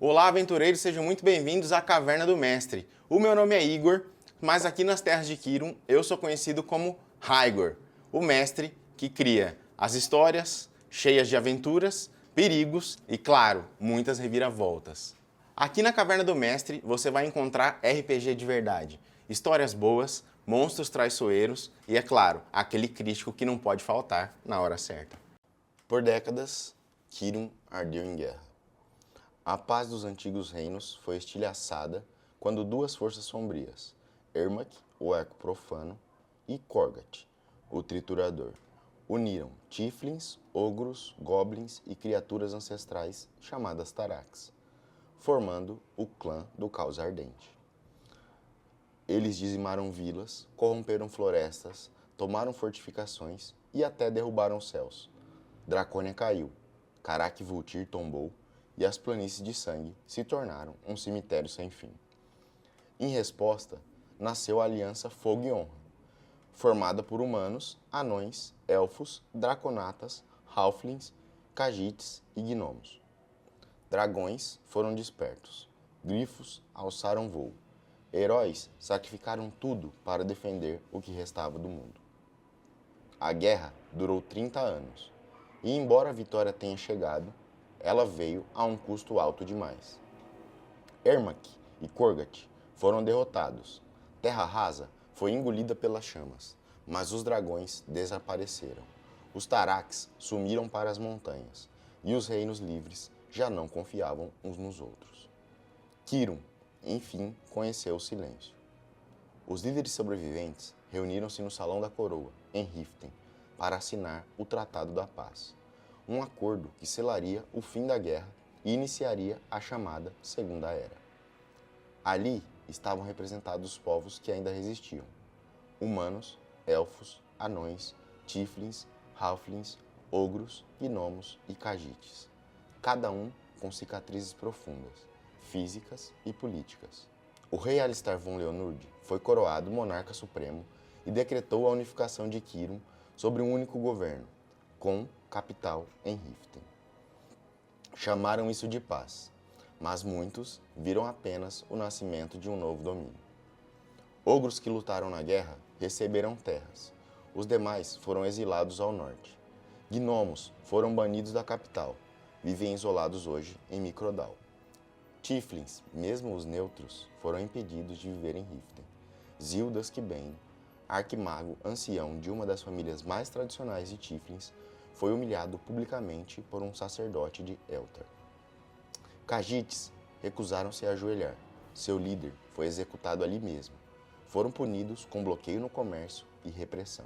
Olá, aventureiros, sejam muito bem-vindos à Caverna do Mestre. O meu nome é Igor, mas aqui nas terras de Kirum eu sou conhecido como Raigor, o mestre que cria as histórias cheias de aventuras, perigos e, claro, muitas reviravoltas. Aqui na Caverna do Mestre você vai encontrar RPG de verdade, histórias boas, monstros traiçoeiros e, é claro, aquele crítico que não pode faltar na hora certa. Por décadas, Kirum ardeu em guerra. A paz dos antigos reinos foi estilhaçada quando duas forças sombrias, Ermac, o Eco Profano, e Korgat, o Triturador, uniram Tieflings, ogros, goblins e criaturas ancestrais chamadas Tarax, formando o clã do Caos Ardente. Eles dizimaram vilas, corromperam florestas, tomaram fortificações e até derrubaram os céus. Dracônia caiu, Karak Vultir tombou e as planícies de sangue se tornaram um cemitério sem fim. Em resposta, nasceu a Aliança Fogo e Honra, formada por humanos, anões, elfos, draconatas, halflings, khajiits e gnomos. Dragões foram despertos, grifos alçaram voo, heróis sacrificaram tudo para defender o que restava do mundo. A guerra durou 30 anos, e embora a vitória tenha chegado, ela veio a um custo alto demais. Ermac e Korgat foram derrotados. Terra Rasa foi engolida pelas chamas, mas os dragões desapareceram. Os Tarax sumiram para as montanhas, e os reinos livres já não confiavam uns nos outros. Kirum, enfim, conheceu o silêncio. Os líderes sobreviventes reuniram-se no Salão da Coroa, em Riften, para assinar o Tratado da Paz, um acordo que selaria o fim da guerra e iniciaria a chamada Segunda Era. Ali estavam representados os povos que ainda resistiam: humanos, elfos, anões, tieflings, halflings, ogros, gnomos e khajiits, cada um com cicatrizes profundas, físicas e políticas. O rei Alistar von Leonurd foi coroado monarca supremo e decretou a unificação de Kirum sobre um único governo, com capital em Riften. Chamaram isso de paz, mas muitos viram apenas o nascimento de um novo domínio. Ogros que lutaram na guerra receberam terras, os demais foram exilados ao norte. Gnomos foram banidos da capital, vivem isolados hoje em Microdal. Tieflings, mesmo os neutros, foram impedidos de viver em Riften. Zildas-Kibane, arquimago ancião de uma das famílias mais tradicionais de Tieflings, foi humilhado publicamente por um sacerdote de Eltar. Khajiits recusaram-se a ajoelhar. Seu líder foi executado ali mesmo. Foram punidos com bloqueio no comércio e repressão.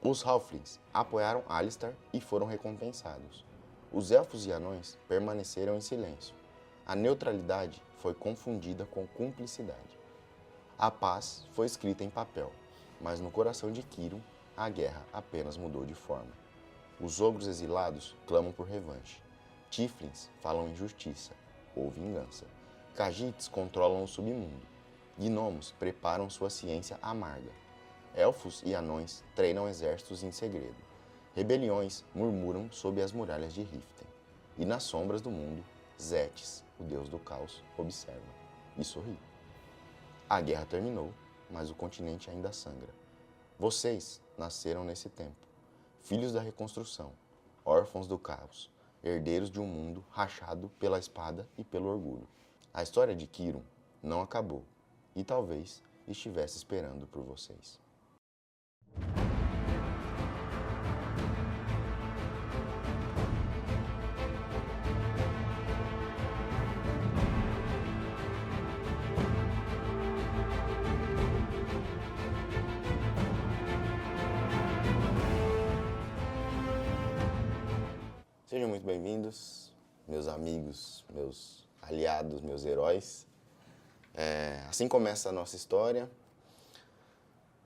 Os Halflings apoiaram Alistar e foram recompensados. Os elfos e anões permaneceram em silêncio. A neutralidade foi confundida com cumplicidade. A paz foi escrita em papel, mas no coração de Kirum, a guerra apenas mudou de forma. Os ogros exilados clamam por revanche. Tieflings falam em justiça ou vingança. Khajiits controlam o submundo. Gnomos preparam sua ciência amarga. Elfos e anões treinam exércitos em segredo. Rebeliões murmuram sob as muralhas de Riften. E nas sombras do mundo, Zetes, o deus do caos, observa e sorri. A guerra terminou, mas o continente ainda sangra. Vocês nasceram nesse tempo, filhos da reconstrução, órfãos do caos, herdeiros de um mundo rachado pela espada e pelo orgulho. A história de Kirum não acabou e talvez estivesse esperando por vocês. Sejam muito bem-vindos, meus amigos, meus aliados, meus heróis. Assim começa a nossa história.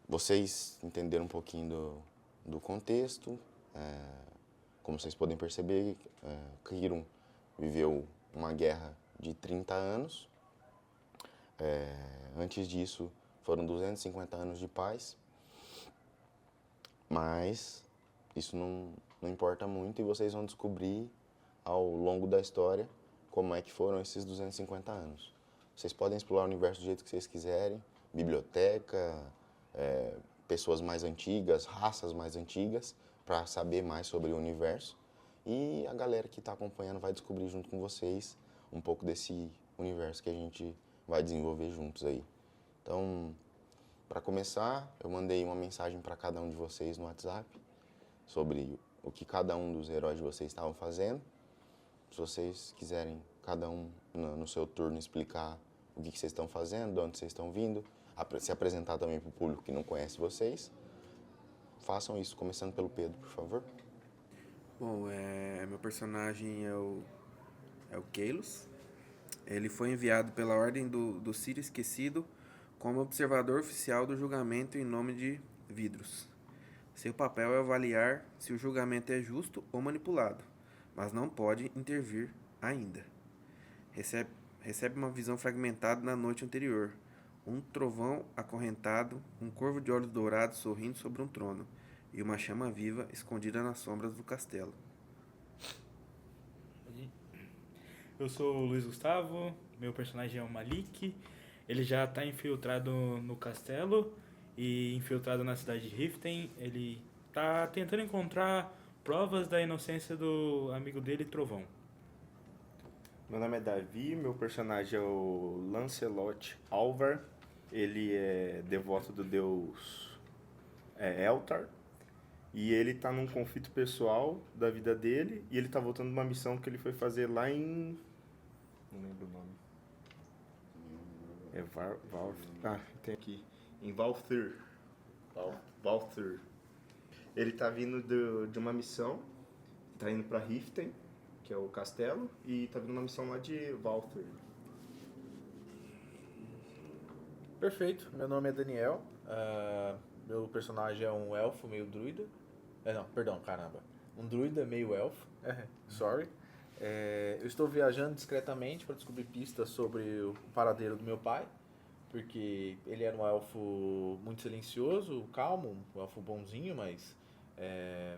Vocês entenderam um pouquinho do contexto. Como vocês podem perceber, Kirum viveu uma guerra de 30 anos. Antes disso, foram 250 anos de paz. Mas isso não importa muito e vocês vão descobrir ao longo da história como é que foram esses 250 anos. Vocês podem explorar o universo do jeito que vocês quiserem, biblioteca, pessoas mais antigas, raças mais antigas, para saber mais sobre o universo. E a galera que está acompanhando vai descobrir junto com vocês um pouco desse universo que a gente vai desenvolver juntos aí. Então, para começar, eu mandei uma mensagem para cada um de vocês no WhatsApp sobre o que cada um dos heróis de vocês estavam fazendo. Se vocês quiserem, cada um no seu turno, explicar o que vocês estão fazendo, de onde vocês estão vindo, se apresentar também para o público que não conhece vocês, façam isso, começando pelo Pedro, por favor. Bom, meu personagem é o Keilos. Ele foi enviado pela Ordem do Sírio Esquecido como observador oficial do julgamento em nome de Vidros. Seu papel é avaliar se o julgamento é justo ou manipulado, mas não pode intervir ainda. Recebe uma visão fragmentada na noite anterior. Um trovão acorrentado, um corvo de olhos dourados sorrindo sobre um trono, e uma chama viva escondida nas sombras do castelo. Eu sou o Luiz Gustavo, meu personagem é o Malik. Ele já está infiltrado no castelo e infiltrado na cidade de Riften. Ele está tentando encontrar provas da inocência do amigo dele, Trovão. Meu nome é Davi, meu personagem é o Lancelot Alvar. Ele é devoto do deus Eltar. E ele tá num conflito pessoal da vida dele. E ele tá voltando uma missão que ele foi fazer lá em... Não lembro o nome. Tem aqui. Em Valthir. Valthir. Ele tá vindo de uma missão. Tá indo pra Riften, que é o castelo. E tá vindo uma missão lá de Valthir. Perfeito, meu nome é Daniel, meu personagem é um elfo meio druida, um druida meio elfo, sorry. Eu estou viajando discretamente para descobrir pistas sobre o paradeiro do meu pai, porque ele era um elfo muito silencioso, calmo, um elfo bonzinho, mas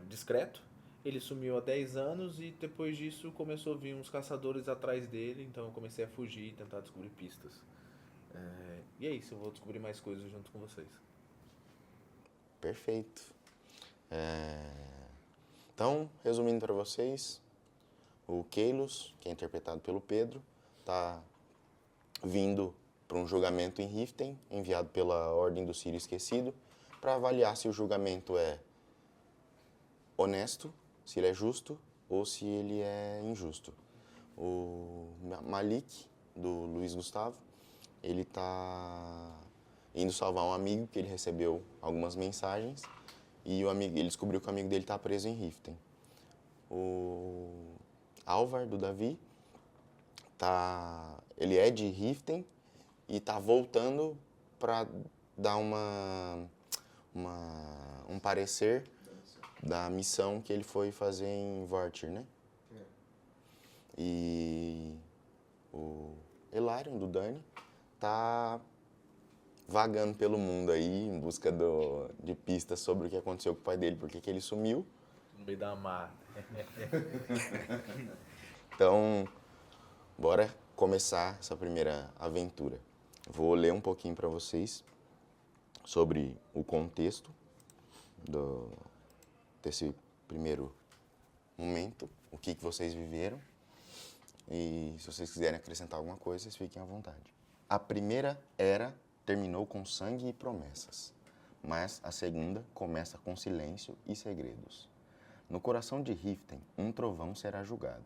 discreto. Ele sumiu há 10 anos e depois disso começou a vir uns caçadores atrás dele, então eu comecei a fugir e tentar descobrir pistas. E é isso, eu vou descobrir mais coisas junto com vocês. Perfeito. Então, resumindo para vocês, o Keilos, que é interpretado pelo Pedro, está vindo para um julgamento em Riften, enviado pela Ordem do Sírio Esquecido, para avaliar se o julgamento é honesto, se ele é justo ou se ele é injusto. O Malik, do Luiz Gustavo, ele está indo salvar um amigo que ele recebeu algumas mensagens e ele descobriu que o amigo dele está preso em Riften. O Alvar, do Davi, ele é de Riften e está voltando para dar um parecer da missão que ele foi fazer em Vortir, né? E o Elarion, do Dani, tá vagando pelo mundo aí em busca de pistas sobre o que aconteceu com o pai dele, porque que ele sumiu. No meio da mata. Então, bora começar essa primeira aventura. Vou ler um pouquinho para vocês sobre o contexto desse primeiro momento, o que vocês viveram. E se vocês quiserem acrescentar alguma coisa, vocês fiquem à vontade. A primeira era terminou com sangue e promessas, mas a segunda começa com silêncio e segredos. No coração de Riften, um trovão será julgado,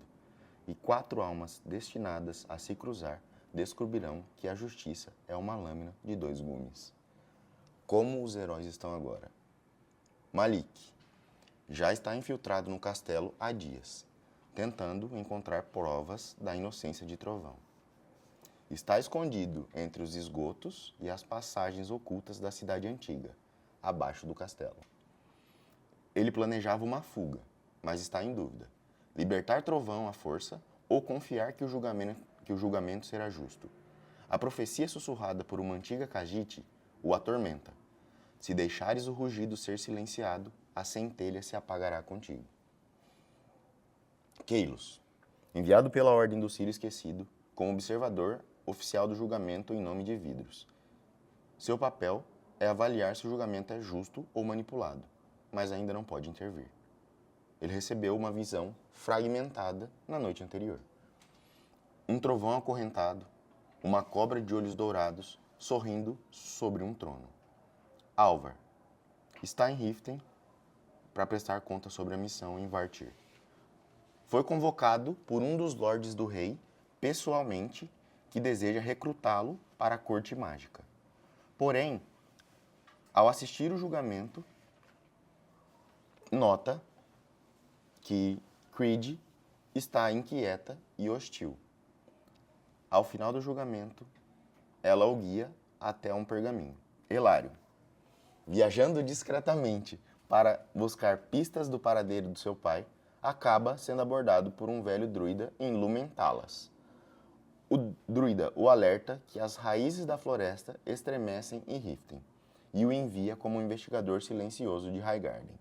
e 4 almas destinadas a se cruzar descobrirão que a justiça é uma lâmina de 2 gumes. Como os heróis estão agora? Malik já está infiltrado no castelo há dias, tentando encontrar provas da inocência de Trovão. Está escondido entre os esgotos e as passagens ocultas da cidade antiga, abaixo do castelo. Ele planejava uma fuga, mas está em dúvida: libertar Trovão à força ou confiar que o julgamento será justo. A profecia sussurrada por uma antiga Khajiit o atormenta. Se deixares o rugido ser silenciado, a centelha se apagará contigo. Keilos enviado pela Ordem do Círio Esquecido como observador oficial do julgamento em nome de Vidros. Seu papel é avaliar se o julgamento é justo ou manipulado, mas ainda não pode intervir. Ele recebeu uma visão fragmentada na noite anterior. Um trovão acorrentado, uma cobra de olhos dourados sorrindo sobre um trono. Alvar está em Riften para prestar conta sobre a missão em Vartir. Foi convocado por um dos lordes do rei, pessoalmente, que deseja recrutá-lo para a corte mágica. Porém, ao assistir o julgamento, nota que Creed está inquieta e hostil. Ao final do julgamento, ela o guia até um pergaminho. Elário, viajando discretamente para buscar pistas do paradeiro do seu pai, acaba sendo abordado por um velho druida em Lumentalas. O druida o alerta que as raízes da floresta estremecem em Riften e o envia como um investigador silencioso de Highgarden.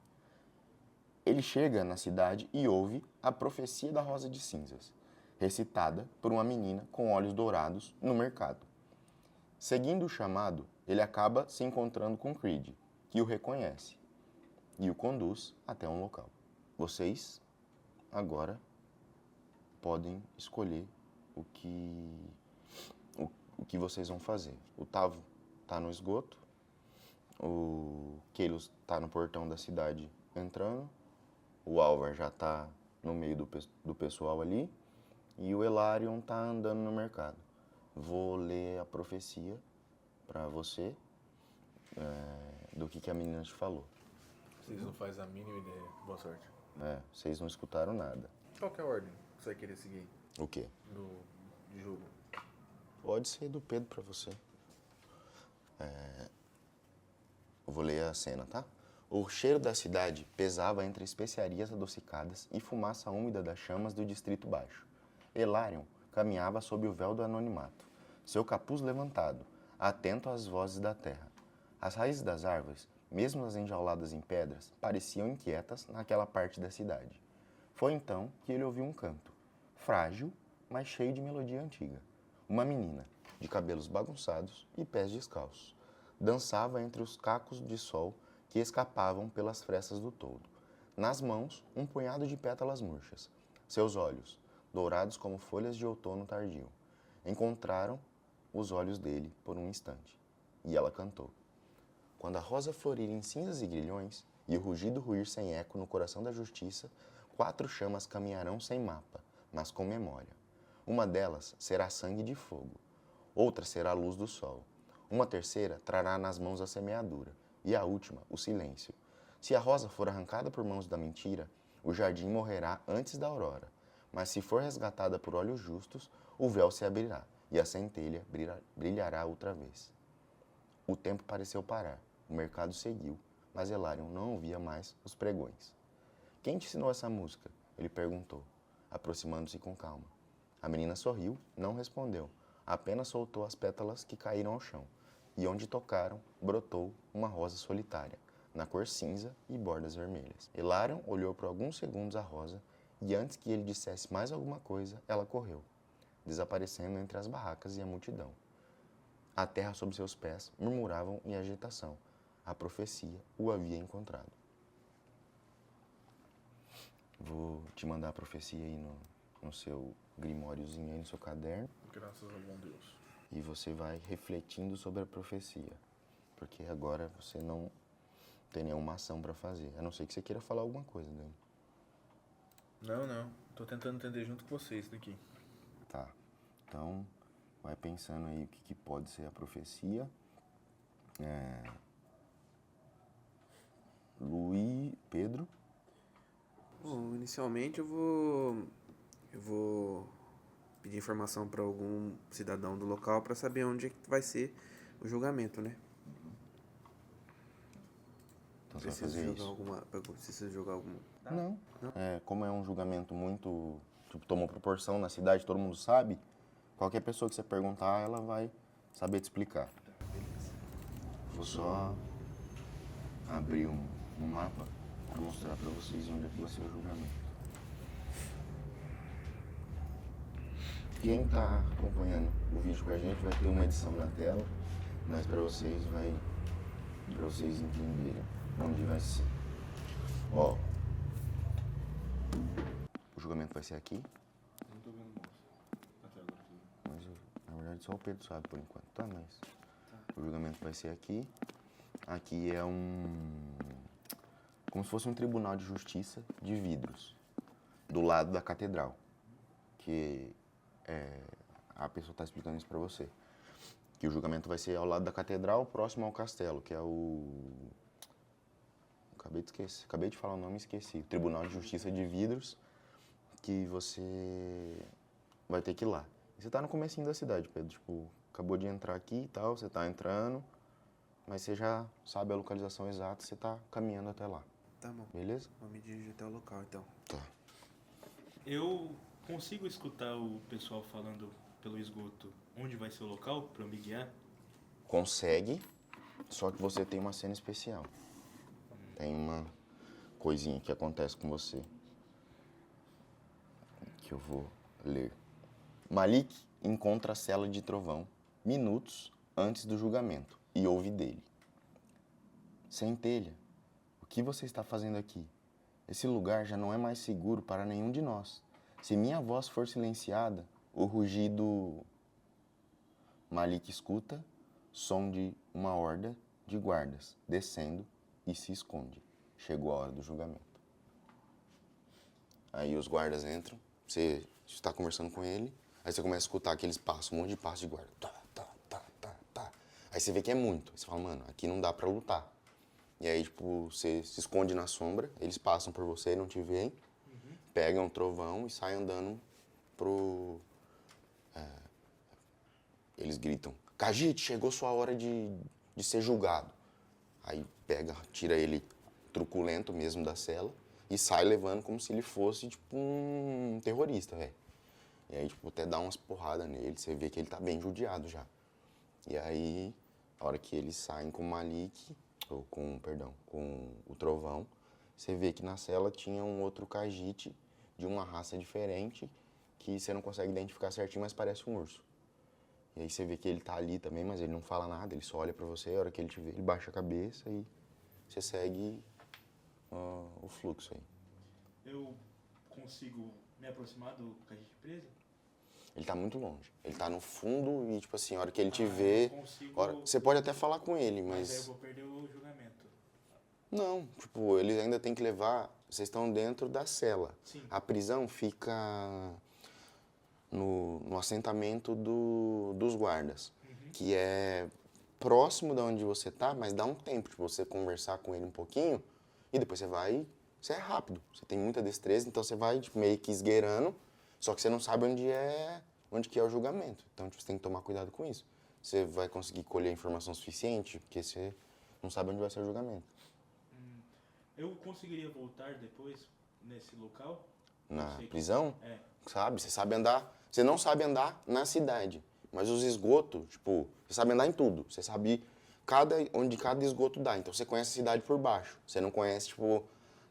Ele chega na cidade e ouve a profecia da Rosa de Cinzas, recitada por uma menina com olhos dourados no mercado. Seguindo o chamado, ele acaba se encontrando com Creed, que o reconhece e o conduz até um local. Vocês, agora, podem escolher o que vocês vão fazer. O Tavo está no esgoto, o Kelos está no portão da cidade entrando, o Alvar já está no meio do pessoal ali e o Elarion está andando no mercado. Vou ler a profecia para você do que a menina te falou. Vocês não fazem a mínima ideia. Boa sorte. Vocês não escutaram nada. Qual que é a ordem que você vai querer seguir O quê? de jogo? Pode ser do Pedro para você. Eu vou ler a cena, tá? O cheiro da cidade pesava entre especiarias adocicadas e fumaça úmida das chamas do distrito baixo. Elarion caminhava sob o véu do anonimato, seu capuz levantado, atento às vozes da terra. As raízes das árvores, mesmo as enjauladas em pedras, pareciam inquietas naquela parte da cidade. Foi então que ele ouviu um canto, frágil, mas cheio de melodia antiga. Uma menina, de cabelos bagunçados e pés descalços, dançava entre os cacos de sol que escapavam pelas frestas do toldo. Nas mãos, um punhado de pétalas murchas. Seus olhos, dourados como folhas de outono tardio, encontraram os olhos dele por um instante. E ela cantou. Quando a rosa florir em cinzas e grilhões, e o rugido ruir sem eco no coração da justiça, 4 chamas caminharão sem mapa, mas com memória. Uma delas será sangue de fogo, outra será a luz do sol. Uma terceira trará nas mãos a semeadura, e a última, o silêncio. Se a rosa for arrancada por mãos da mentira, o jardim morrerá antes da aurora. Mas se for resgatada por olhos justos, o véu se abrirá, e a centelha brilhará outra vez. O tempo pareceu parar, o mercado seguiu, mas Elarion não ouvia mais os pregões. Quem te ensinou essa música? Ele perguntou, aproximando-se com calma. A menina sorriu, não respondeu, apenas soltou as pétalas que caíram ao chão, e onde tocaram, brotou uma rosa solitária, na cor cinza e bordas vermelhas. Elarion olhou por alguns segundos a rosa, e antes que ele dissesse mais alguma coisa, ela correu, desaparecendo entre as barracas e a multidão. A terra sob seus pés murmuravam em agitação. A profecia o havia encontrado. Vou te mandar a profecia aí no seu grimóriozinho, aí no seu caderno. Graças ao bom Deus. E você vai refletindo sobre a profecia. Porque agora você não tem nenhuma ação para fazer. A não ser que você queira falar alguma coisa, Dani. Não. Tô tentando entender junto com vocês daqui. Tá. Então, vai pensando aí o que pode ser a profecia. Luiz, Pedro. Bom, inicialmente eu vou pedir informação para algum cidadão do local para saber onde é que vai ser o julgamento, né? Então você vai fazer isso? Precisa jogar alguma... Não. Como é um julgamento muito... Tipo, tomou proporção na cidade, todo mundo sabe. Qualquer pessoa que você perguntar, ela vai saber te explicar. Vou só abrir um mapa para mostrar para vocês onde é que vai ser o julgamento. quem tá acompanhando o vídeo com a gente vai ter uma edição na tela, mas para vocês entenderem onde vai ser. Ó, o julgamento vai ser aqui. Não tô vendo, moço. Até agora. Mas, na verdade, só o Pedro sabe por enquanto, tá? Mas o julgamento vai ser aqui. Aqui é como se fosse um tribunal de justiça de vidros, do lado da catedral. Que a pessoa está explicando isso para você. Que o julgamento vai ser ao lado da catedral, próximo ao castelo, que é o... Acabei de falar o nome e esqueci. O Tribunal de Justiça de Vidros, que você vai ter que ir lá. Você tá no comecinho da cidade, Pedro. Tipo, acabou de entrar aqui e tal, você tá entrando, mas você já sabe a localização exata, você tá caminhando até lá. Tá bom. Beleza? Vou me dirigir até o local, então. Tá. Eu consigo escutar o pessoal falando pelo esgoto onde vai ser o local pra eu me guiar? Consegue, só que você tem uma cena especial. Tem uma coisinha que acontece com você, que eu vou ler. Malik encontra a cela de trovão minutos antes do julgamento e ouve dele. Centelha, o que você está fazendo aqui? Esse lugar já não é mais seguro para nenhum de nós. Se minha voz for silenciada, o rugido... Malik escuta som de uma horda de guardas descendo e se esconde. Chegou a hora do julgamento. Aí os guardas entram, você está conversando com ele, aí você começa a escutar aqueles passos, um monte de passos de guarda. Tá, tá, tá, tá, tá. Aí você vê que é muito. Aí você fala, mano, aqui não dá pra lutar. E aí, tipo, você se esconde na sombra, eles passam por você e não te veem, pegam o trovão e saem andando pro... Eles gritam, Khajiit, chegou sua hora de ser julgado. Aí pega, tira ele truculento mesmo da cela e sai levando como se ele fosse, tipo, um terrorista, velho. E aí, tipo, até dá umas porradas nele, você vê que ele tá bem judiado já. E aí, a hora que eles saem com o Malik, com o trovão, você vê que na cela tinha um outro Khajiit de uma raça diferente que você não consegue identificar certinho, mas parece um urso. E aí você vê que ele tá ali também, mas ele não fala nada, ele só olha pra você, a hora que ele te vê, ele baixa a cabeça e você segue o fluxo aí. Eu consigo me aproximar do Khajiit preso? Ele tá muito longe, ele tá no fundo e, tipo assim, a hora que ele te vê... Eu consigo... Você pode até falar com ele, Mas aí eu mas... vou perder o julgamento. Não, tipo, eles ainda tem que levar... Vocês estão dentro da cela. Sim. A prisão fica no assentamento dos guardas, que é próximo de onde você tá, mas dá um tempo de você conversar com ele um pouquinho e depois você vai... Você é rápido, você tem muita destreza, então você vai tipo, meio que esgueirando, só que você não sabe onde que é o julgamento. Então tipo, você tem que tomar cuidado com isso. Você vai conseguir colher informação suficiente, porque você não sabe onde vai ser o julgamento. Eu conseguiria voltar depois nesse local? Na Não sei. prisão, É. sabe? Você sabe andar... Você não sabe andar na cidade, mas os esgotos, tipo, você sabe andar em tudo. Você sabe onde cada esgoto dá. Então você conhece a cidade por baixo. Você não conhece, tipo,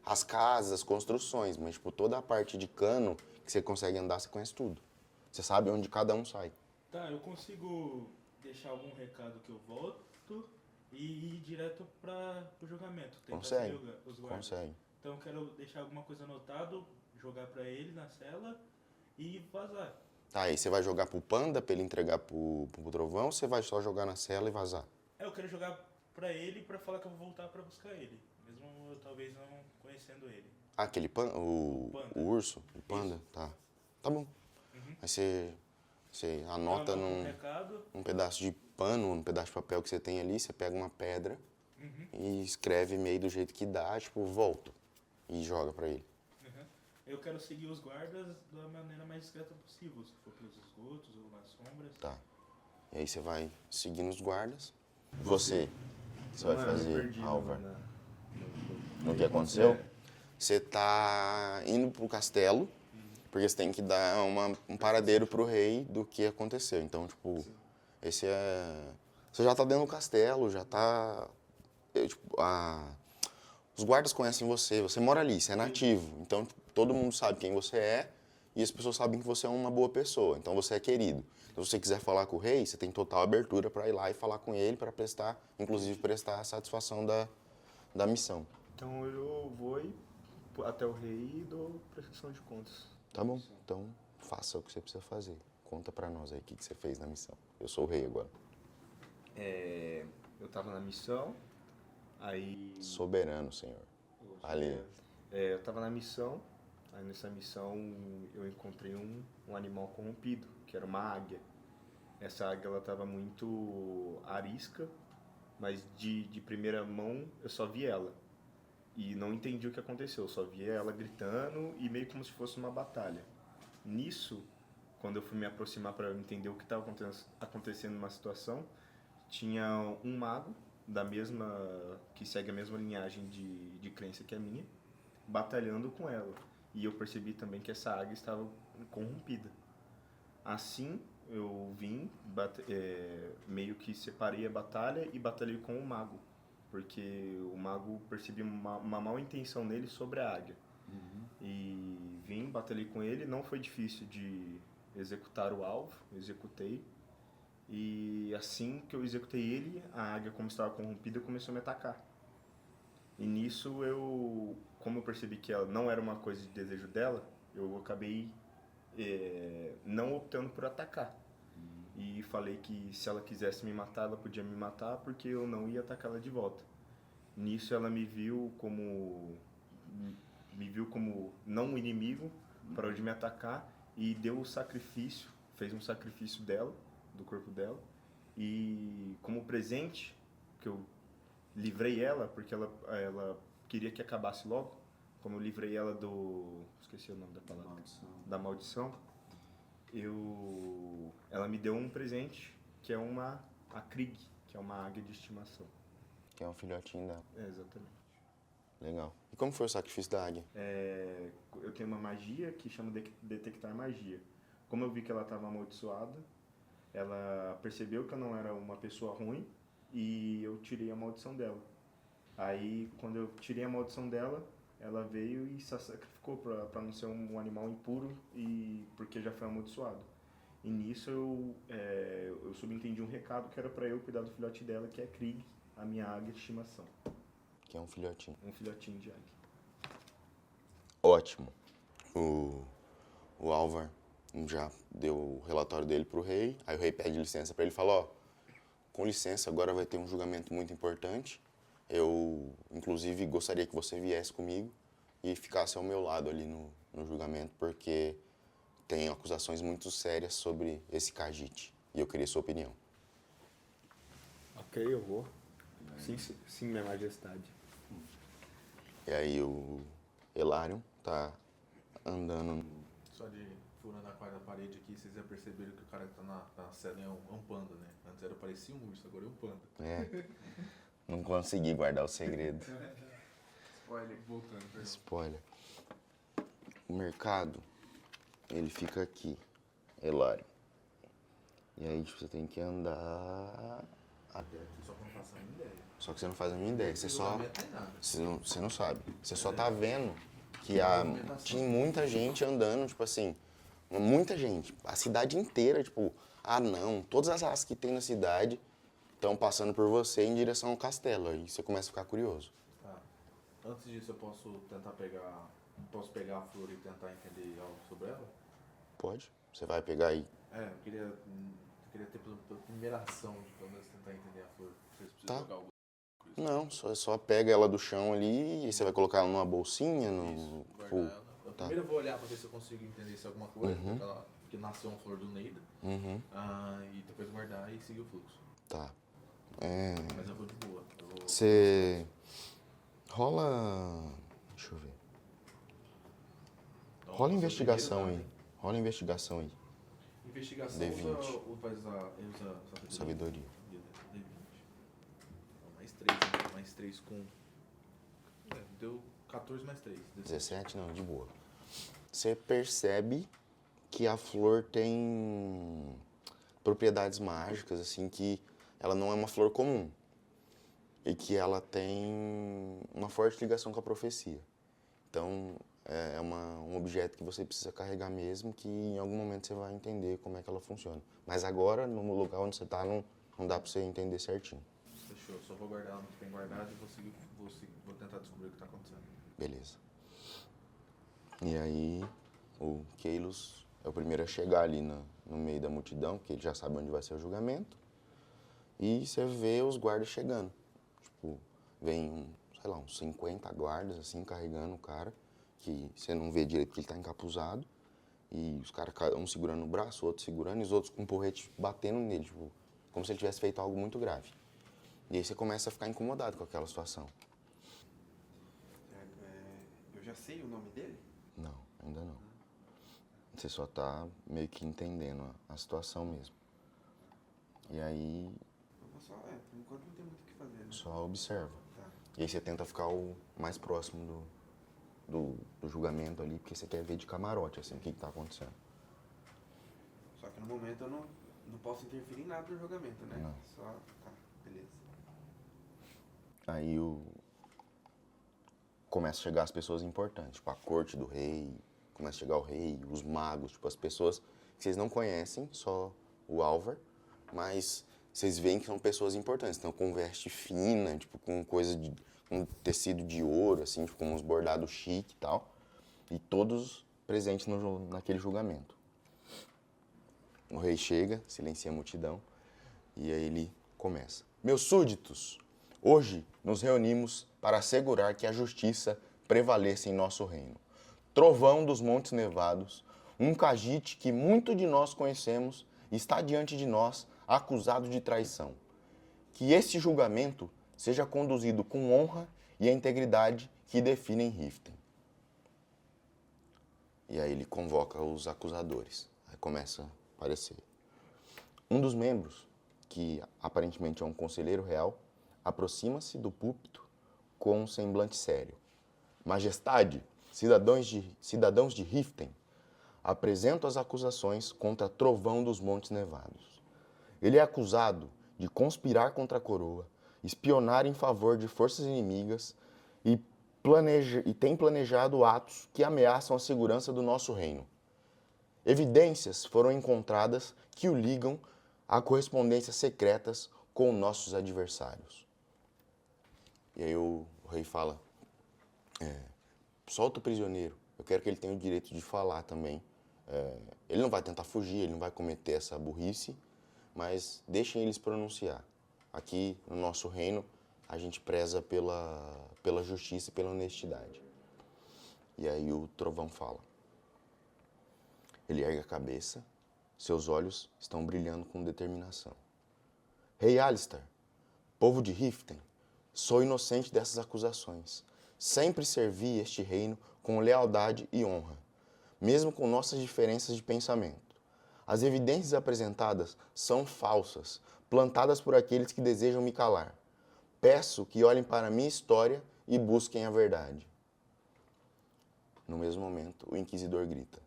as casas, as construções, mas, tipo, toda a parte de cano que você consegue andar, você conhece tudo. Você sabe onde cada um sai. Tá, eu consigo deixar algum recado que eu volto e ir direto para o julgamento. Tentar Consegue, seguir os guardas. consegue. Então eu quero deixar alguma coisa anotado, jogar para ele na cela e vazar. Tá, aí você vai jogar pro Panda pra ele entregar pro Trovão ou você vai só jogar na cela e vazar? Eu quero jogar para ele para falar que eu vou voltar para buscar ele, mesmo eu talvez não conhecendo ele. Ah, aquele Panda, o urso, o Panda, tá. Tá bom. Aí você anota Eu anoto um recado. num pedaço de pano, num pedaço de papel que você tem ali, você pega uma pedra e escreve meio do jeito que dá, tipo, volto. E joga pra ele. Eu quero seguir os guardas da maneira mais discreta possível, se for pelos esgotos ou nas sombras. Tá. E aí você vai seguindo os guardas. Você vai fazer, Álvar, no que aconteceu? Você tá indo pro castelo, porque você tem que dar um paradeiro pro rei do que aconteceu. Então, tipo, esse é... Você já tá dentro do castelo, já tá... Os guardas conhecem você, você mora ali, você é nativo. Então, todo mundo sabe quem você é e as pessoas sabem que você é uma boa pessoa, então você é querido. Então, se você quiser falar com o rei, você tem total abertura para ir lá e falar com ele, para prestar, inclusive prestar a satisfação da missão. Então eu vou até o rei e dou prestação de contas. Tá bom? Então, faça o que você precisa fazer. Conta pra nós aí o que você fez na missão. Eu sou o rei agora. Eu tava na missão, aí... Soberano, Senhor. Ali. Eu tava na missão, aí nessa missão eu encontrei um animal corrompido, que era uma águia. Essa águia, ela tava muito arisca, mas de primeira mão eu só vi ela. E não entendi o que aconteceu, eu só via ela gritando e meio como se fosse uma batalha. Nisso, quando eu fui me aproximar para entender o que estava acontecendo numa situação, tinha um mago que segue a mesma linhagem de crença que a minha, batalhando com ela. E eu percebi também que essa águia estava corrompida. Assim, eu vim, meio que separei a batalha e batalhei com o mago. Porque o mago percebi uma má intenção nele sobre a águia. E vim, batalhei com ele, não foi difícil de executar o alvo, executei. E assim que eu executei ele, a águia, como estava corrompida, começou a me atacar. E nisso, como eu percebi que ela não era uma coisa de desejo dela, eu acabei não optando por atacar. E falei que se ela quisesse me matar, ela podia me matar, porque eu não ia atacá-la de volta. Nisso ela me viu como não um inimigo, parou de me atacar e deu o sacrifício, fez um sacrifício dela, do corpo dela. E como presente, que eu livrei ela, porque ela queria que acabasse logo, como eu livrei ela esqueci o nome da palavra, da maldição, ela me deu um presente, que é a Krieg, que é uma águia de estimação. Que é um filhotinho dela. Exatamente. Legal. E como foi o sacrifício da águia? Eu tenho uma magia que chama Detectar Magia. Como eu vi que ela estava amaldiçoada, ela percebeu que eu não era uma pessoa ruim e eu tirei a maldição dela. Aí, quando eu tirei a maldição dela, ela veio e se sacrificou para não ser um animal impuro porque já foi amaldiçoado. E nisso eu subentendi um recado que era para eu cuidar do filhote dela, que é Krieg, a minha águia de estimação. Que é um filhotinho. Um filhotinho de águia. Ótimo. O Álvar já deu o relatório dele pro rei, aí o rei pede licença para ele e fala, ó, com licença, agora vai ter um julgamento muito importante. Eu, inclusive, gostaria que você viesse comigo e ficasse ao meu lado ali no julgamento, porque tem acusações muito sérias sobre esse Khajiit. E eu queria sua opinião. Ok, eu vou. Sim, minha majestade. E aí o Elarion tá andando... Só de furando a quarta parede aqui, vocês já perceberam que o cara que tá na cela é um panda, né? Antes parecia um urso, agora é um panda. Não consegui guardar o segredo. Spoiler, voltando, perdão. Spoiler. O mercado, ele fica aqui, Elarion. E aí você tem que andar... Só que eu não faço a minha ideia. Só que você não faz a mínima ideia. Você Tem nada. Você não sabe. Você só tá vendo que tinha muita gente andando, tipo assim, muita gente. A cidade inteira, tipo, não, todas as raças que tem na cidade estão passando por você em direção ao castelo. Aí você começa a ficar curioso. Tá. Antes disso, eu posso pegar a flor e tentar entender algo sobre ela? Pode. Você vai pegar aí. Eu queria ter pela primeira ação de pelo menos tentar entender a flor. Vocês precisam Tá. jogar algo. Não, só pega ela do chão ali e você vai colocar ela numa bolsinha, Guardar tipo, ela. tá. Primeiro eu vou olhar pra ver se eu consigo entender se é alguma coisa, porque nasceu uma flor do Neida. Uhum. E depois guardar e seguir o fluxo. Tá. Mas eu vou de boa. Você rola... Deixa eu ver. Então, Rola eu sou investigação primeiro, aí. Rola investigação aí. Investigação D20. usa Sabedoria. D20. Então, mais 3 com... deu 14 mais 3. 17? Não, de boa. Você percebe que a flor tem propriedades mágicas, assim, que ela não é uma flor comum. E que ela tem uma forte ligação com a profecia. Então, um objeto que você precisa carregar mesmo, que em algum momento você vai entender como é que ela funciona. Mas agora, no lugar onde você está, não dá para você entender certinho. Fechou, só vou guardar onde tem guardado e vou tentar descobrir o que está acontecendo. Beleza. E aí, o Keilos é o primeiro a chegar ali no meio da multidão, porque ele já sabe onde vai ser o julgamento. E você vê os guardas chegando. Tipo, vem, sei lá, uns 50 guardas, assim, carregando o cara, que você não vê direito que ele tá encapuzado. E os caras, um segurando o braço, outro segurando, e os outros com um porrete batendo nele, tipo, como se ele tivesse feito algo muito grave. E aí você começa a ficar incomodado com aquela situação. Eu já sei o nome dele? Não, ainda não. Você só tá meio que entendendo a situação mesmo. E aí, Eu vou só, por enquanto não tem muito o que fazer, né? só observa. Tá. E aí você tenta ficar o mais próximo do julgamento ali, porque você quer ver de camarote, assim, o que tá acontecendo. Só que no momento eu não posso interferir em nada do julgamento, né? Não. Só, tá, beleza. Aí começa a chegar as pessoas importantes, tipo a corte do rei, começa a chegar o rei, os magos, tipo as pessoas que vocês não conhecem, só o Álvar, mas vocês veem que são pessoas importantes, estão com veste fina, tipo com com tecido de ouro, assim, tipo, com uns bordados chique e tal, e todos presentes naquele julgamento. O rei chega, silencia a multidão, e aí ele começa. Meus súditos, hoje nos reunimos para assegurar que a justiça prevaleça em nosso reino. Trovão dos Montes Nevados, um Khajiit que muito de nós conhecemos, está diante de nós acusado de traição. Que esse julgamento seja conduzido com honra e a integridade que definem Riften. E aí ele convoca os acusadores. Aí começa a aparecer. Um dos membros, que aparentemente é um conselheiro real, aproxima-se do púlpito com um semblante sério. Majestade, cidadãos de Riften, apresento as acusações contra Trovão dos Montes Nevados. Ele é acusado de conspirar contra a coroa, espionar em favor de forças inimigas e tem planejado atos que ameaçam a segurança do nosso reino. Evidências foram encontradas que o ligam a correspondências secretas com nossos adversários. E aí o rei fala, solta o prisioneiro, eu quero que ele tenha o direito de falar também. Ele não vai tentar fugir, ele não vai cometer essa burrice, mas deixem eles pronunciar. Aqui no nosso reino, a gente preza pela justiça e pela honestidade. E aí o Trovão fala. Ele ergue a cabeça, seus olhos estão brilhando com determinação. Rei Alistar, povo de Riften, sou inocente dessas acusações. Sempre servi este reino com lealdade e honra, mesmo com nossas diferenças de pensamento. As evidências apresentadas são falsas, plantadas por aqueles que desejam me calar. Peço que olhem para a minha história e busquem a verdade. No mesmo momento, o inquisidor grita.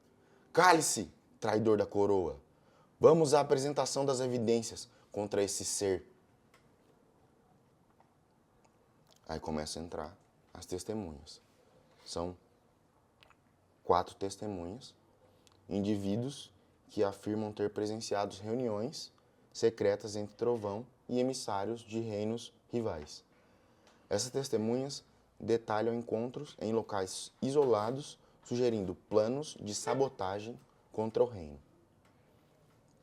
Cale-se, traidor da coroa. Vamos à apresentação das evidências contra esse ser. Aí começa a entrar as testemunhas. São 4 testemunhas, indivíduos que afirmam ter presenciado reuniões secretas entre Trovão e emissários de reinos rivais. Essas testemunhas detalham encontros em locais isolados, sugerindo planos de sabotagem contra o reino.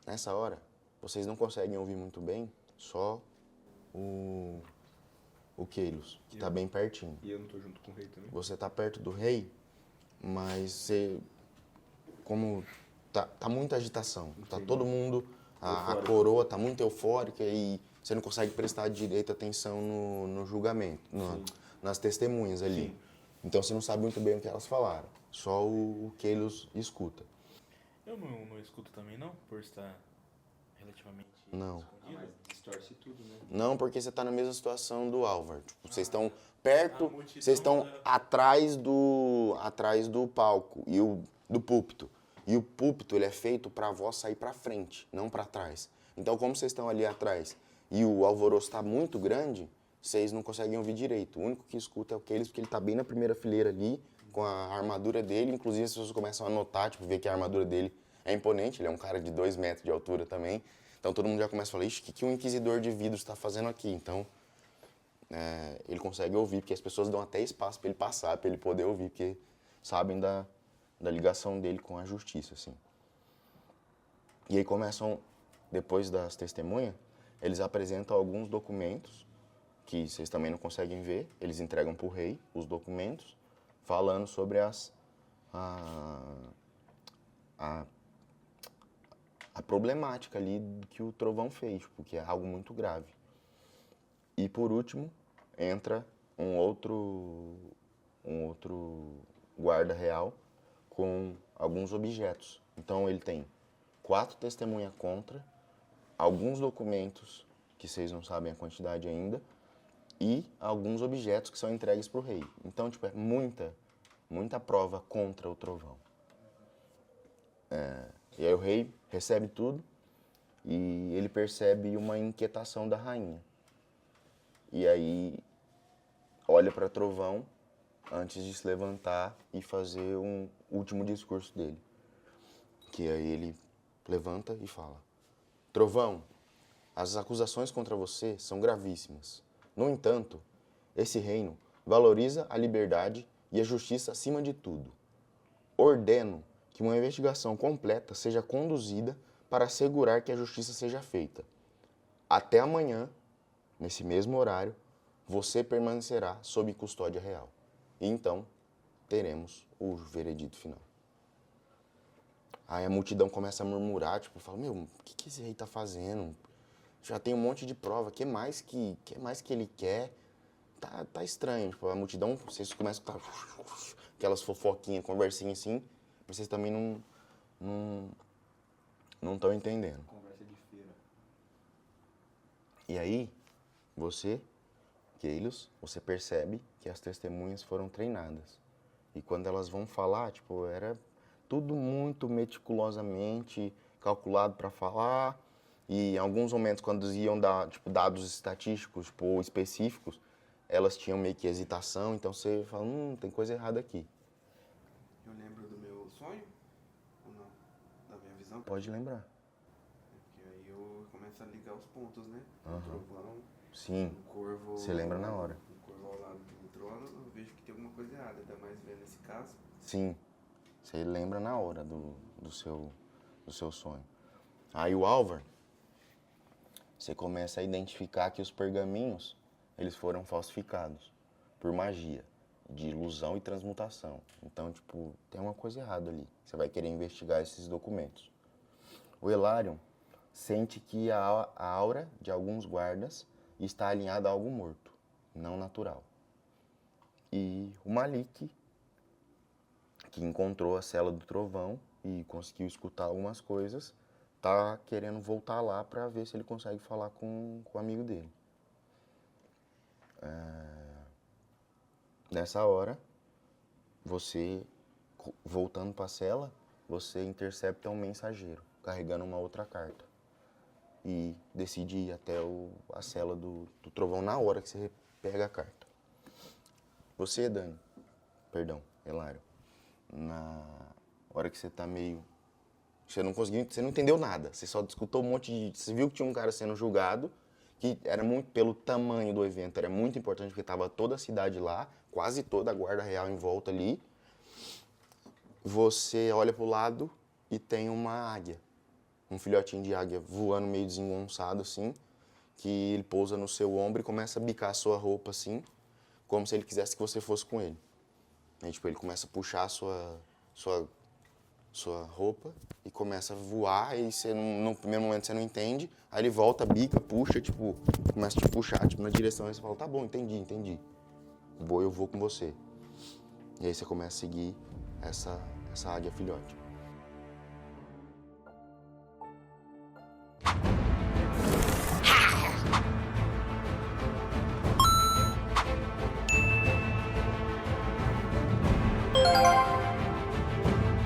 Nessa hora, vocês não conseguem ouvir muito bem, só o Keilos, que está bem pertinho. E eu não tô junto com o rei também? Você está perto do rei, mas como tá muita agitação, tá todo mundo, a coroa tá muito eufórica e você não consegue prestar direito atenção no julgamento, nas testemunhas ali. Sim. Então você não sabe muito bem o que elas falaram, só o Keilos escuta. Eu não escuto também, não? Por estar relativamente Não. escondido? Mas distorce tudo, né? Não, porque você tá na mesma situação do Álvar. Tipo, vocês estão perto, a multidão vocês estão tá- atrás do palco e do púlpito. E o púlpito ele é feito para a voz sair para frente, não para trás. Então, como vocês estão ali atrás e o alvoroço está muito grande, vocês não conseguem ouvir direito. O único que escuta é o Keilos, porque ele está bem na primeira fileira ali, com a armadura dele, inclusive as pessoas começam a notar, tipo, ver que a armadura dele é imponente, ele é um cara de 2 metros de altura também, então todo mundo já começa a falar, ixi, o que um inquisidor de vidro está fazendo aqui? Então, ele consegue ouvir, porque as pessoas dão até espaço para ele passar, para ele poder ouvir, porque sabem da ligação dele com a justiça, assim. E aí começam, depois das testemunhas, eles apresentam alguns documentos, que vocês também não conseguem ver, eles entregam para o rei os documentos, falando sobre a problemática ali que o trovão fez, porque é algo muito grave. E por último, entra um outro guarda real com alguns objetos. Então ele tem 4 testemunhas contra, alguns documentos, que vocês não sabem a quantidade ainda, e alguns objetos que são entregues para o rei. Então, tipo, é muita prova contra o trovão. E aí o rei recebe tudo e ele percebe uma inquietação da rainha. E aí olha para Trovão antes de se levantar e fazer um último discurso dele. Que aí ele levanta e fala: Trovão, as acusações contra você são gravíssimas. No entanto, esse reino valoriza a liberdade e a justiça acima de tudo. Ordeno que uma investigação completa seja conduzida para assegurar que a justiça seja feita. Até amanhã, nesse mesmo horário, você permanecerá sob custódia real. E então, teremos o veredito final. Aí a multidão começa a murmurar, tipo, fala, meu, o que esse rei tá fazendo? Já tem um monte de prova, o que mais que ele quer? Tá estranho, tipo, a multidão, vocês começam a escutar aquelas fofoquinhas, conversinhas assim, mas vocês também não estão entendendo. Conversa de feira. E aí, você, Keilos, você percebe que as testemunhas foram treinadas. E quando elas vão falar, tipo, era tudo muito meticulosamente calculado para falar. E em alguns momentos, quando iam dar, tipo, dados estatísticos, tipo, ou específicos, elas tinham meio que hesitação. Então você fala, tem coisa errada aqui. Eu lembro do meu sonho? Ou não? Da minha visão? Pode lembrar. Porque aí eu começo a ligar os pontos, né? Aham. O trovão, Sim, o corvo... você lembra na hora. O corvo ao lado do trono, eu vejo que tem alguma coisa errada. Ainda mais vendo esse caso. Sim, você lembra na hora do seu sonho. Aí o Álvar, você começa a identificar que os pergaminhos, eles foram falsificados por magia, de ilusão e transmutação. Então, tipo, tem uma coisa errada ali. Você vai querer investigar esses documentos. O Elarion sente que a aura de alguns guardas está alinhada a algo morto, não natural. E o Malik, que encontrou a cela do trovão e conseguiu escutar algumas coisas, tá querendo voltar lá para ver se ele consegue falar com o amigo dele. Nessa hora, você, voltando para a cela, você intercepta um mensageiro, carregando uma outra carta. E decide ir até a cela do trovão na hora que você pega a carta. Você, Elário, na hora que você tá meio... Você não entendeu nada, você só escutou um monte de... Você viu que tinha um cara sendo julgado, que era muito, pelo tamanho do evento, era muito importante, porque tava toda a cidade lá, quase toda a guarda real em volta ali. Você olha pro lado e tem uma águia, um filhotinho de águia voando meio desengonçado assim, que ele pousa no seu ombro e começa a bicar a sua roupa assim, como se ele quisesse que você fosse com ele. Aí, tipo, ele começa a puxar a sua roupa e começa a voar, e você, no primeiro momento você não entende, aí ele volta, bica, puxa, tipo, começa a te puxar, tipo, na direção, aí você fala, tá bom, entendi. Eu vou com você. E aí você começa a seguir essa águia filhote.